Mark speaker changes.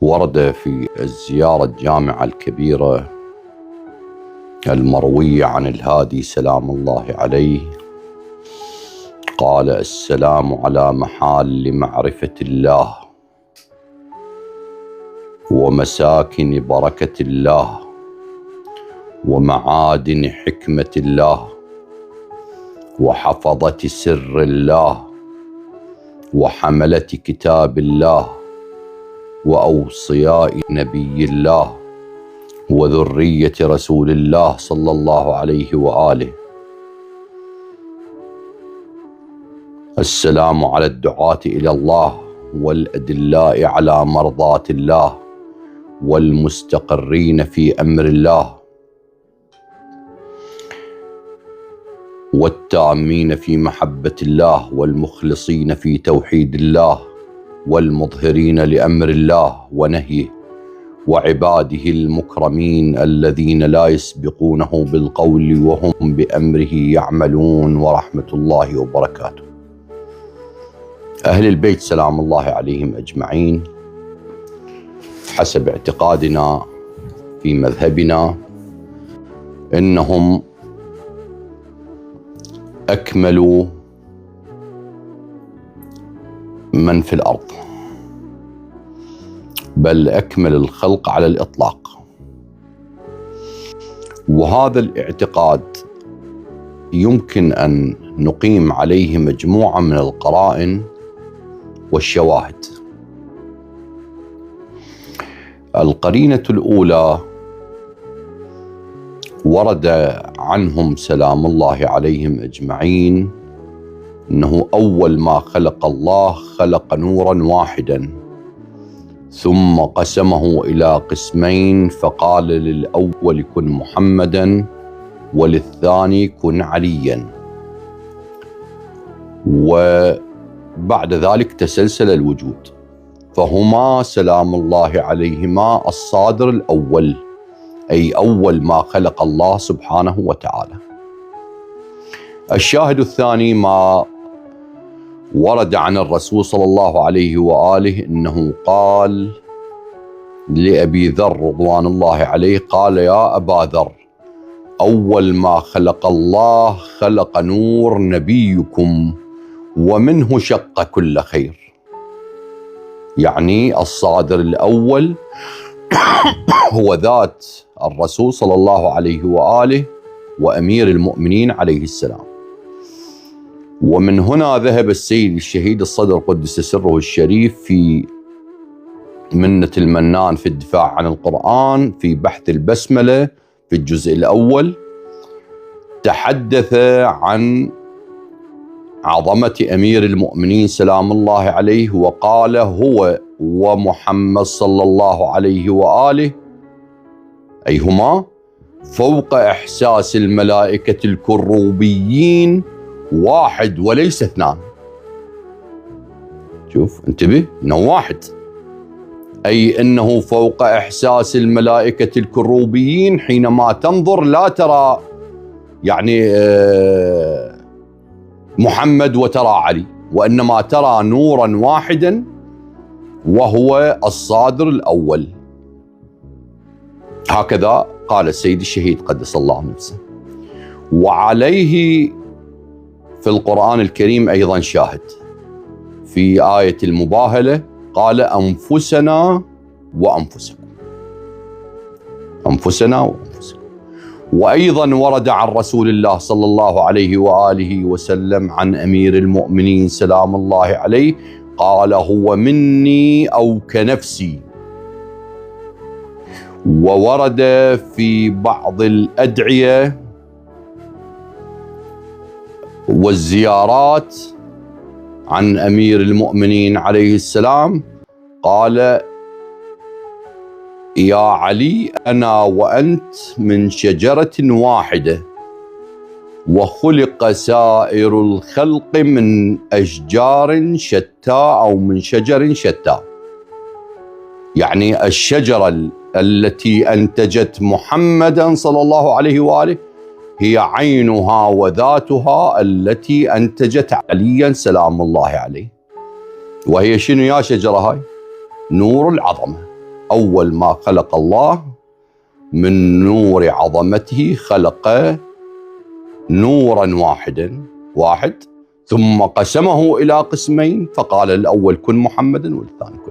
Speaker 1: ورد في الزيارة الجامعة الكبيرة المروية عن الهادي سلام الله عليه قال: السلام على محال معرفة الله ومساكن بركة الله ومعادن حكمة الله وحفظة سر الله وحملة كتاب الله وأوصياء نبي الله وذرية رسول الله صلى الله عليه وآله. السلام على الدعاة إلى الله والأدلاء على مرضاة الله والمستقرين في أمر الله والتامين في محبة الله والمخلصين في توحيد الله والمظهرين لأمر الله ونهيه وعباده المكرمين الذين لا يسبقونه بالقول وهم بأمره يعملون ورحمة الله وبركاته. أهل البيت سلام الله عليهم أجمعين، حسب اعتقادنا في مذهبنا إنهم أكملوا من في الأرض، بل أكمل الخلق على الإطلاق. وهذا الاعتقاد يمكن أن نقيم عليه مجموعة من القرائن والشواهد. القرينة الأولى: ورد عنهم سلام الله عليهم أجمعين أنه أول ما خلق الله خلق نورا واحدا ثم قسمه إلى قسمين، فقال للأول كن محمدا وللثاني كن عليا، وبعد ذلك تسلسل الوجود، فهما سلام الله عليهما الصادر الأول، أي أول ما خلق الله سبحانه وتعالى. الشاهد الثاني ما ورد عن الرسول صلى الله عليه وآله أنه قال لأبي ذر رضوان الله عليه، قال: يا أبا ذر، أول ما خلق الله خلق نور نبيكم ومنه شق كل خير. يعني الصادر الأول هو ذات الرسول صلى الله عليه وآله وأمير المؤمنين عليه السلام. ومن هنا ذهب السيد الشهيد الصدر قدس سره الشريف في منة المنان في الدفاع عن القرآن في بحث البسملة في الجزء الأول، تحدث عن عظمة أمير المؤمنين سلام الله عليه، وقال: هو ومحمد صلى الله عليه وآله أي هما فوق إحساس الملائكة الكروبيين واحد وليس اثنان. شوف انتبه، انه واحد، أي أنه فوق إحساس الملائكة الكروبيين. حينما تنظر لا ترى يعني محمد وترى علي، وإنما ترى نورا واحدا وهو الصادر الأول. هكذا قال السيد الشهيد قدس الله نفسه. وعليه في القرآن الكريم أيضا شاهد في آية المباهلة، قال: أنفسنا وأنفسكم، أنفسنا وأنفسكم. وأيضا ورد عن رسول الله صلى الله عليه وآله وسلم عن أمير المؤمنين سلام الله عليه، قال: هو مني أو كنفسي. وورد في بعض الأدعية والزيارات عن أمير المؤمنين عليه السلام، قال: يا علي، أنا وأنت من شجرة واحدة وخلق سائر الخلق من أشجار شتى أو من شجر شتى. يعني الشجرة التي أنتجت محمدا صلى الله عليه وآله هي عينها وذاتها التي أنتجت عليا سلام الله عليه. وهي شنو يا شجرة هاي؟ نور العظمة. أول ما خلق الله من نور عظمته خلق نورا واحد ثم قسمه إلى قسمين، فقال الأول كن محمدا والثاني كن